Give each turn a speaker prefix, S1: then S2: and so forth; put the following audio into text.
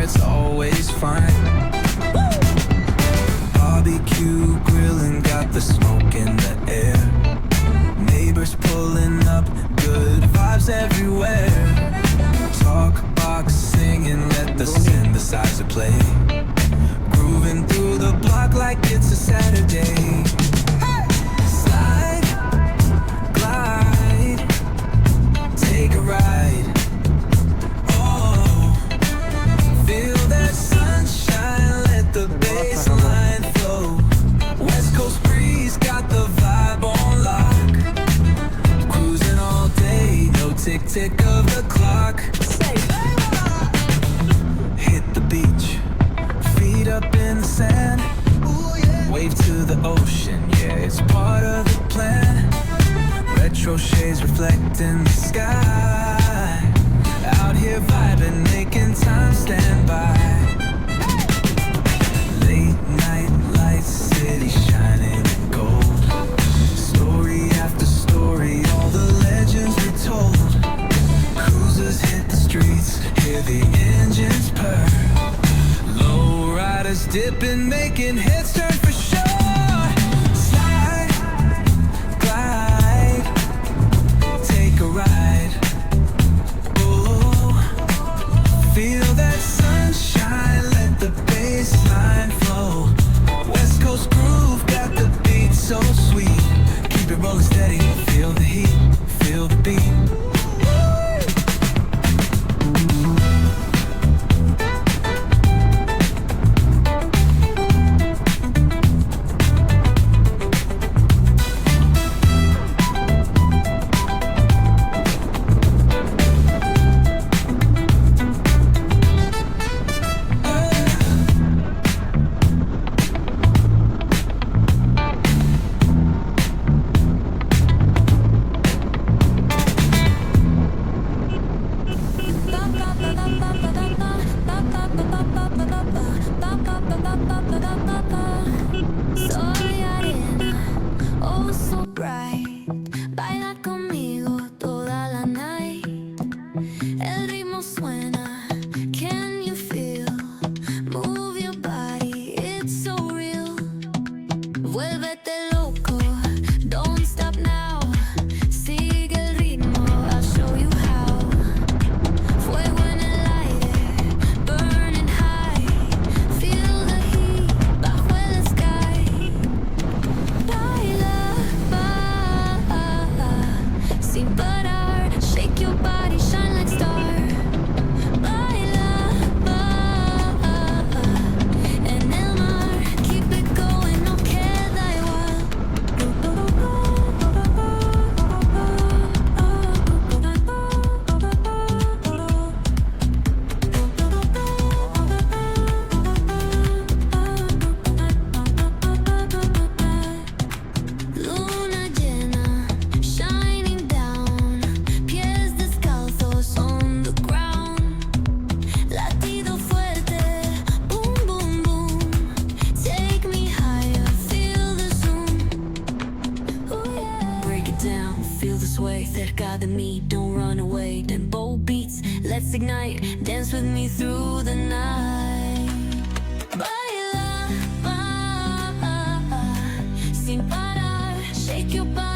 S1: it's always fine. Barbecue grilling, got the smoke in the air. Neighbors pulling up, good vibes everywhere. Talk box singing, let the synthesizer play. Grooving through the block like it's a Saturday. Slide, glide, take a ride. Oh, feel that sunshine, let the bass line flow. West Coast breeze, got the vibe on lock. Cruising all day, no tick-tick of the clock. Hit the beach, feet up in the sand. Wave to the ocean, yeah, it's part of the plan. Retro shades reflecting the sky. Out here vibing, making time stand by. Late night lights, city shining in gold. Story after story, all the legends retold. Cruisers hit the streets, hear the engines purr. Low riders dipping, making heads turn for sure. Slide, glide, take a ride. Oh, feel that sunshine, let the bass line flow. West Coast groove, got the beat so sweet. Keep it rolling steady, feel the heat, feel the beat.
S2: Cerca de mí, don't run away. Tempo beats, let's ignite. Dance with me through the night. Baila, sin parar. Shake your body.